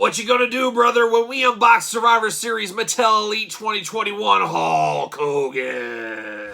What you gonna do, brother, when we unbox Survivor Series Mattel Elite 2021 Hulk Hogan?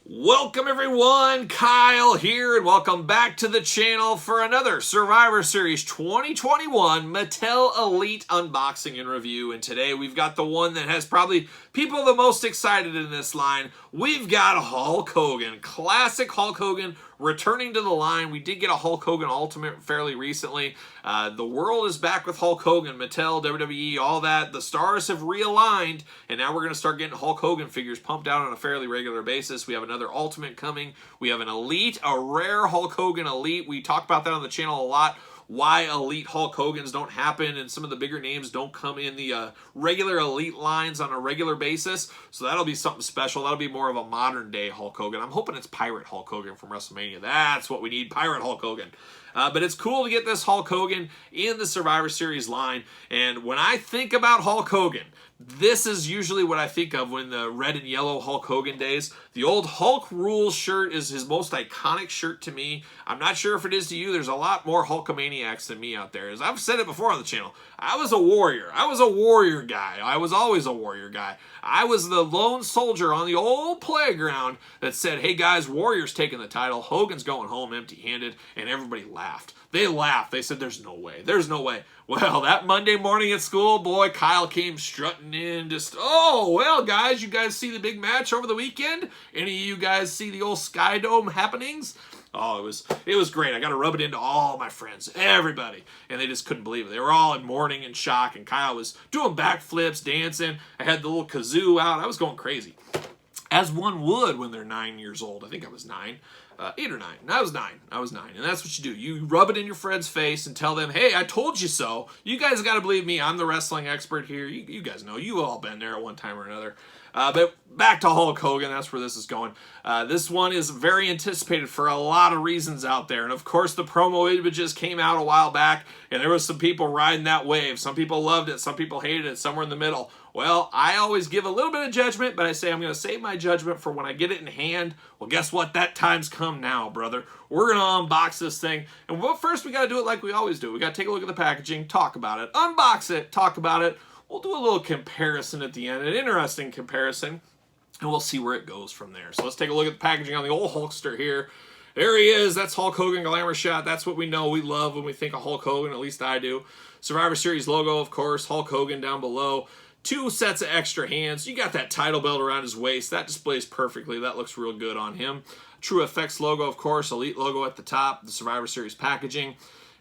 Welcome everyone, Kyle here, and welcome back to the channel for another Survivor Series 2021 Mattel Elite unboxing and review. And today we've got the one that has probably people the most excited in this line. We've got Hulk Hogan, classic Hulk Hogan returning to the line. We did get a Hulk Hogan Ultimate fairly recently. The world is back with Hulk Hogan, Mattel, WWE, all that. The stars have realigned, and now we're going to start getting Hulk Hogan figures pumped out on a fairly regular basis. We have another Ultimate coming. We have an Elite, a rare Hulk Hogan Elite. We talk about that on the channel a lot. Why Elite Hulk Hogans don't happen and some of the bigger names don't come in the regular Elite lines on a regular basis. So that'll be something special. That'll be more of a modern day Hulk Hogan. I'm hoping it's Pirate Hulk Hogan from WrestleMania. That's what we need, Pirate Hulk Hogan. But it's cool to get this Hulk Hogan in the Survivor Series line. And when I think about Hulk Hogan, this is usually what I think of when the red and yellow Hulk Hogan days. The old Hulk Rules shirt is his most iconic shirt to me. I'm not sure if it is to you. There's a lot more Hulkamaniacs than me out there. As I've said it before on the channel, I was a warrior. I was a warrior guy. I was always a warrior guy. I was the lone soldier on the old playground that said, hey guys, Warrior's taking the title. Hogan's going home empty-handed. And everybody laughed. They laughed. They said, there's no way. There's no way. Well, that Monday morning at school, boy, Kyle came strutting in just, oh, well, guys, you guys see the big match over the weekend? Any of you guys see the old Sky Dome happenings? Oh, it was great. I got to rub it into all my friends, everybody, and they just couldn't believe it. They were all in mourning and shock, and Kyle was doing backflips, dancing. I had the little kazoo out. I was going crazy, as one would when they're 9 years old. I think I was 9. 8 or 9. I was 9. And that's what you do. You rub it in your friend's face and tell them, hey, I told you so. You guys got to believe me. I'm the wrestling expert here. You guys know. You've all been there at one time or another. But back to Hulk Hogan. That's where this is going. This one is very anticipated for a lot of reasons out there. And, of course, the promo images came out a while back, and there was some people riding that wave. Some people loved it. Some people hated it. Somewhere in the middle. Well, I always give a little bit of judgment, but I say I'm going to save my judgment for when I get it in hand. Well, guess what? That time's come now, brother. We're going to unbox this thing. And first, we got to do it like we always do. We got to take a look at the packaging, talk about it, unbox it, talk about it. We'll do a little comparison at the end, an interesting comparison, and we'll see where it goes from there. So let's take a look at the packaging on the old Hulkster here. There he is. That's Hulk Hogan glamour shot. That's what we know. We love when we think of Hulk Hogan, at least I do. Survivor Series logo, of course. Hulk Hogan down below. 2 sets of extra hands. You got that title belt around his waist. That displays perfectly. That looks real good on him. True Effects logo, of course. Elite logo at the top. The Survivor Series packaging.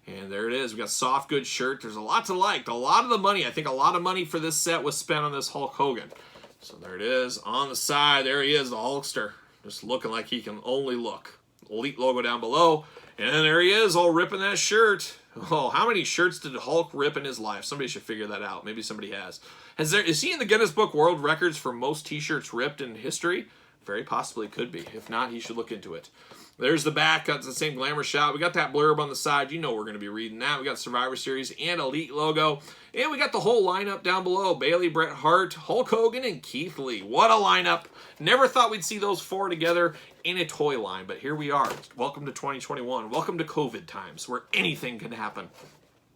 And there it is. We got soft goods shirt. There's a lot to like. A lot of the money, I think a lot of money for this set was spent on this Hulk Hogan. So there it is. On the side, there he is, the Hulkster. Just looking like he can only look. Elite logo down below. And then there he is, all ripping that shirt. Oh, how many shirts did Hulk rip in his life? Somebody should figure that out. Maybe somebody has. Is he in the Guinness Book World Records for most t-shirts ripped in history? Very possibly could be. If not, he should look into it. There's the back. That's the same glamour shot. We got that blurb on the side. You know we're going to be reading that. We got Survivor Series and Elite logo. And we got the whole lineup down below. Bayley, Bret Hart, Hulk Hogan, and Keith Lee. What a lineup. Never thought we'd see those 4 together in a toy line. But here we are. Welcome to 2021. Welcome to COVID times where anything can happen.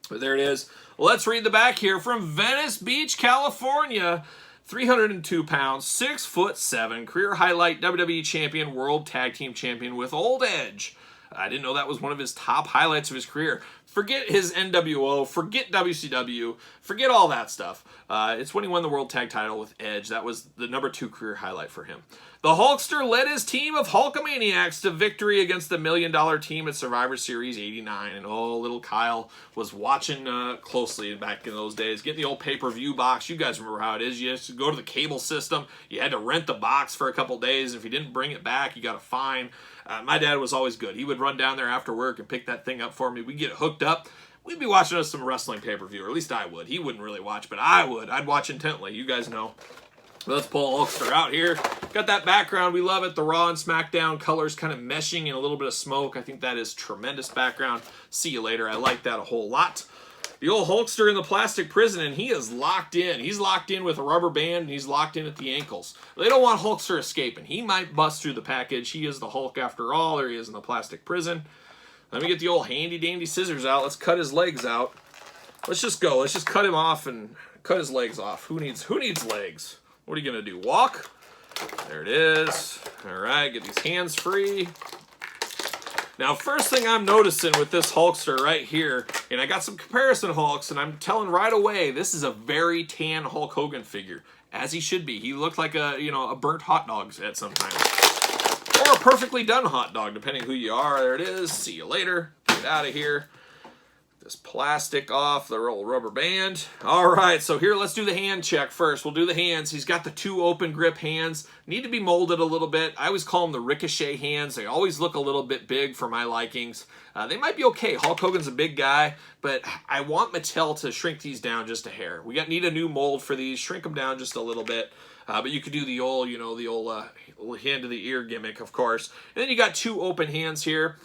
But there it is. Let's read the back here from Venice Beach, California. 302 pounds, 6'7", career highlight WWE champion, world tag team champion with Old Edge. I didn't know that was one of his top highlights of his career. Forget his NWO, forget WCW, forget all that stuff. It's when he won the world tag title with Edge. That was the #2 career highlight for him. The Hulkster led his team of Hulkamaniacs to victory against the $1 million team at Survivor Series 89. And oh, little Kyle was watching closely back in those days, getting the old pay-per-view box. You guys remember how it is. You had to go to the cable system. You had to rent the box for a couple days. If you didn't bring it back, you got a fine. My dad was always good. He would run down there after work and pick that thing up for me. We'd get it hooked up. We'd be watching us some wrestling pay-per-view, or at least I would. He wouldn't really watch, but I would. I'd watch intently. You guys know. Let's pull Hulkster out here. Got that background. We love it. The Raw and SmackDown colors kind of meshing in a little bit of smoke. I think that is tremendous background. See you later. I like that a whole lot. the old Hulkster in the plastic prison, and he is locked in. He's locked in with a rubber band, and he's locked in at the ankles. They don't want Hulkster escaping. He might bust through the package. He is the Hulk after all. There he is in the plastic prison. Let me get the old handy-dandy scissors out. Let's cut his legs out. Let's just go. Let's just cut him off and cut his legs off. Who needs legs? What are you going to do, walk? There it is. All right, get these hands free. Now, first thing I'm noticing with this Hulkster right here, and I got some comparison Hulks, and I'm telling right away, this is a very tan Hulk Hogan figure, as he should be. He looked like a burnt hot dog at some time. Or a perfectly done hot dog, depending who you are. There it is. See you later. Get out of here. This plastic off, the old rubber band. All right, so here, let's do the hand check first. We'll do the hands. He's got the 2 open grip hands. Need to be molded a little bit. I always call them the ricochet hands. They always look a little bit big for my likings. They might be okay. Hulk Hogan's a big guy, but I want Mattel to shrink these down just a hair. Need a new mold for these. Shrink them down just a little bit. But you could do the old, hand to the ear gimmick, of course. And then you got 2 open hands here.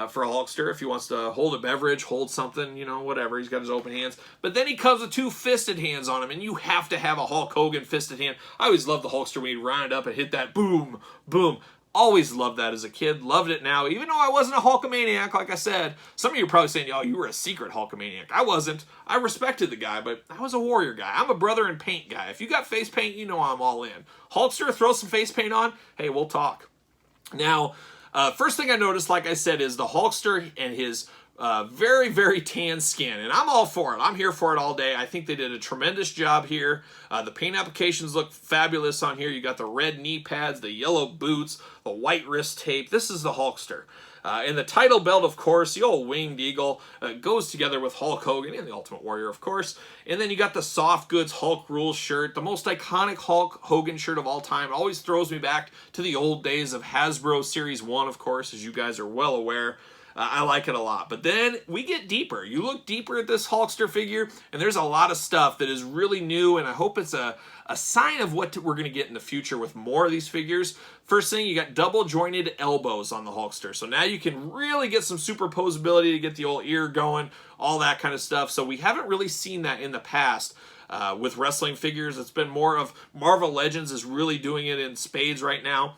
For a Hulkster, if he wants to hold a beverage, hold something, whatever. He's got his open hands. But then he comes with 2 fisted hands on him, and you have to have a Hulk Hogan fisted hand. I always loved the Hulkster when he'd round up and hit that boom, boom. Always loved that as a kid. Loved it now. Even though I wasn't a Hulkamaniac, like I said. Some of you are probably saying, oh, you were a secret Hulkamaniac. I wasn't. I respected the guy, but I was a warrior guy. I'm a brother in paint guy. If you got face paint, you know I'm all in. Hulkster, throw some face paint on. Hey, we'll talk. Now, first thing I noticed, like I said, is the Hulkster and his very, very tan skin. And I'm all for it. I'm here for it all day. I think they did a tremendous job here. The paint applications look fabulous on here. You got the red knee pads, the yellow boots, the white wrist tape. This is the Hulkster. And the title belt, of course, the old winged eagle, goes together with Hulk Hogan and the Ultimate Warrior, of course. And then you got the soft goods Hulk Rules shirt, the most iconic Hulk Hogan shirt of all time. It always throws me back to the old days of Hasbro Series 1, of course, as you guys are well aware. I like it a lot. But then we get deeper. You look deeper at this Hulkster figure, and there's a lot of stuff that is really new, and I hope it's a sign of what we're going to get in the future with more of these figures. First thing, you got double jointed elbows on the Hulkster. So now you can really get some superposability to get the old ear going, all that kind of stuff. So we haven't really seen that in the past. With wrestling figures, it's been more of Marvel Legends is really doing it in spades right now.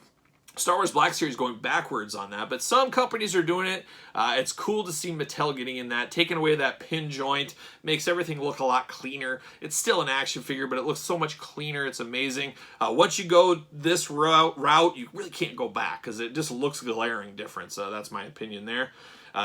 Star Wars Black Series going backwards on that, but some companies are doing it. It's cool to see Mattel getting in that, taking away that pin joint, makes everything look a lot cleaner. It's still an action figure, but it looks so much cleaner. It's amazing. Once you go this route, you really can't go back because it just looks glaring different. So that's my opinion there.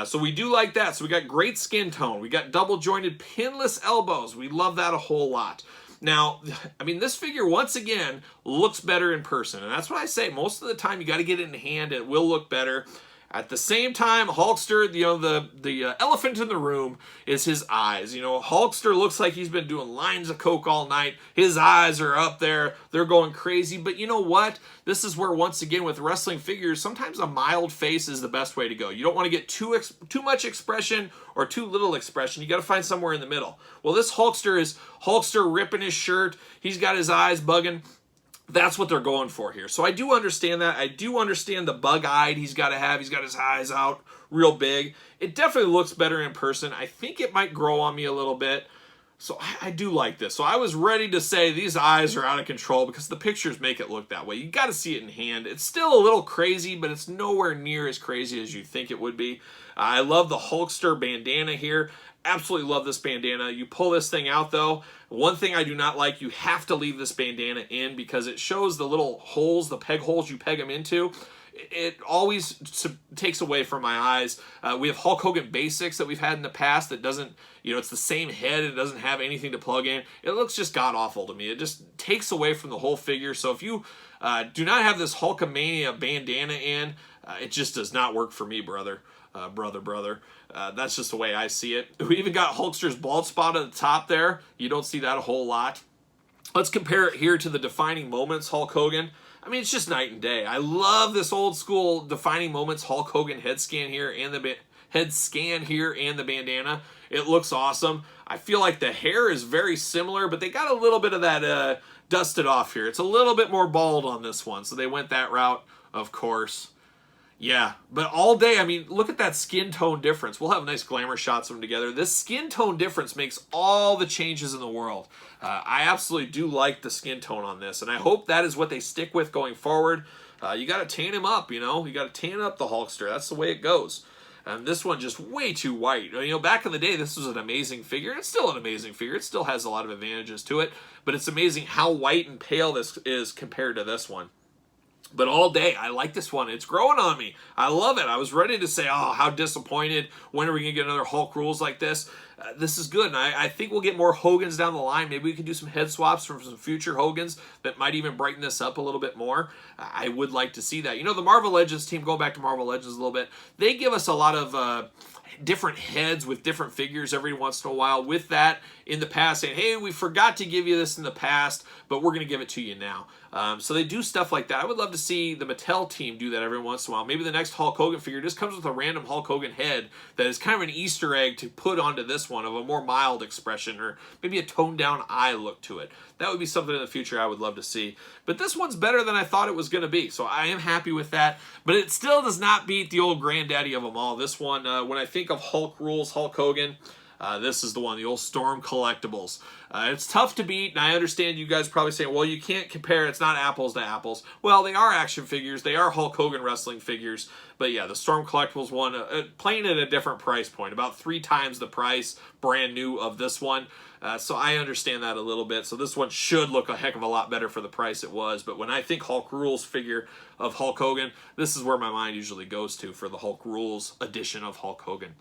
So we do like that. So we got great skin tone. We got double jointed pinless elbows. We love that a whole lot. Now, I mean, this figure, once again, looks better in person. And that's what I say. Most of the time, you got to get it in hand. It will look better. At the same time, Hulkster, the elephant in the room is his eyes. Hulkster looks like he's been doing lines of coke all night. His eyes are up there. They're going crazy. But you know what? This is where, once again, with wrestling figures, sometimes a mild face is the best way to go. You don't want to get too much expression or too little expression. You got to find somewhere in the middle. Well, this Hulkster is Hulkster ripping his shirt. He's got his eyes bugging. That's what they're going for here. So I do understand that. I do understand the bug-eyed he's got to have. He's got his eyes out real big. It definitely looks better in person. I think it might grow on me a little bit. So I do like this. So I was ready to say these eyes are out of control because the pictures make it look that way. You got to see it in hand. It's still a little crazy, but it's nowhere near as crazy as you think it would be. I love the Hulkster bandana here. Absolutely love this bandana. You pull this thing out, though. One thing I do not like, you have to leave this bandana in because it shows the little holes, the peg holes you peg them into. It always takes away from my eyes. We have Hulk Hogan Basics that we've had in the past that doesn't, it's the same head. It doesn't have anything to plug in. It looks just god-awful to me. It just takes away from the whole figure. So if you do not have this Hulkamania bandana in, it just does not work for me, brother. That's just the way I see it. We even got Hulkster's bald spot at the top there. You don't see that a whole lot. Let's compare it here to the Defining Moments Hulk Hogan. I mean, it's just night and day. I love this old school Defining Moments Hulk Hogan head scan here and the bandana. It looks awesome. I feel like the hair is very similar, but they got a little bit of that dusted off here. It's a little bit more bald on this one, so they went that route, of course. Yeah, but all day, I mean, look at that skin tone difference. We'll have nice glamour shots of them together. This skin tone difference makes all the changes in the world. I absolutely do like the skin tone on this, and I hope that is what they stick with going forward. You got to tan him up, you know? You got to tan up the Hulkster. That's the way it goes. And this one just way too white. You know, back in the day, this was an amazing figure. It's still an amazing figure. It still has a lot of advantages to it, but it's amazing how white and pale this is compared to this one. But all day, I like this one. It's growing on me. I love it. I was ready to say, oh, how disappointed. When are we going to get another Hulk Rules like this? This is good, and I think we'll get more Hogans down the line. Maybe we can do some head swaps from some future Hogans that might even brighten this up a little bit more. I would like to see that. You know, the Marvel Legends team, going back to Marvel Legends a little bit, they give us a lot of different heads with different figures every once in a while. With that, in the past, saying, hey, we forgot to give you this in the past, but we're going to give it to you now. So they do stuff like that. I would love to see the Mattel team do that every once in a while. Maybe the next Hulk Hogan figure just comes with a random Hulk Hogan head that is kind of an Easter egg to put onto this one of a more mild expression, or maybe a toned down eye look to it. That would be something in the future I would love to see. But this one's better than I thought it was going to be, so I am happy with that. But it still does not beat the old granddaddy of them all. This one, when I think of Hulk Rules, Hulk Hogan, this is the one, the old Storm Collectibles. It's tough to beat, and I understand you guys probably saying, well, you can't compare. It's not apples to apples. Well, they are action figures. They are Hulk Hogan wrestling figures. But yeah, the Storm Collectibles one, playing at a different price point, about 3 times the price, brand new, of this one. So I understand that a little bit. So this one should look a heck of a lot better for the price it was. But when I think Hulk Rules figure of Hulk Hogan, this is where my mind usually goes to for the Hulk Rules edition of Hulk Hogan.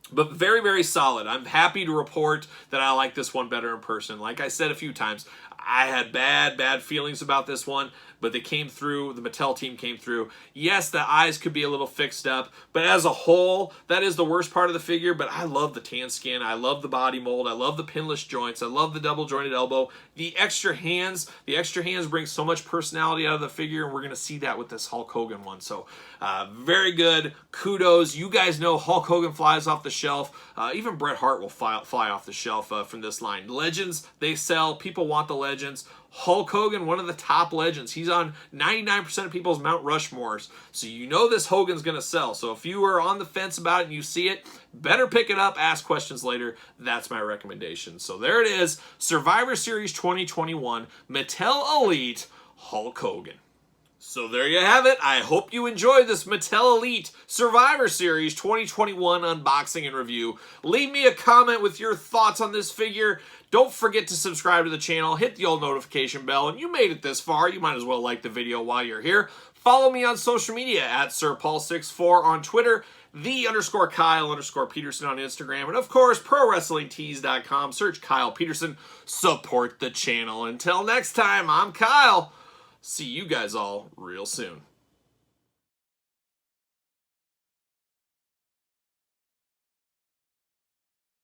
But very, very solid. I'm happy to report that I like this one better in person. Like I said a few times, I had bad feelings about this one, but they came through. The Mattel team came through. Yes, the eyes could be a little fixed up, but as a whole, that is the worst part of the figure. But I love the tan skin. I love the body mold. I love the pinless joints. I love the double jointed elbow. The extra hands bring so much personality out of the figure, and we're going to see that with this Hulk Hogan one. So very good. Kudos. You guys know Hulk Hogan flies off the shelf. Even Bret Hart will fly off the shelf from this line. Legends, they sell. People want the legends. Hulk Hogan, one of the top legends. He's on 99% of people's Mount Rushmores. So you know this Hogan's going to sell. So if you are on the fence about it and you see it, better pick it up, ask questions later. That's my recommendation. So there it is, Survivor Series 2021, Mattel Elite Hulk Hogan. So there you have it. I hope you enjoyed this Mattel Elite Survivor Series 2021 unboxing and review. Leave me a comment with your thoughts on this figure. Don't forget to subscribe to the channel. Hit the old notification bell. And you made it this far, you might as well like the video while you're here. Follow me on social media at SirPaul64 on Twitter, _Kyle_Peterson on Instagram, and of course, ProWrestlingTees.com. Search Kyle Peterson. Support the channel. Until next time, I'm Kyle. See you guys all real soon.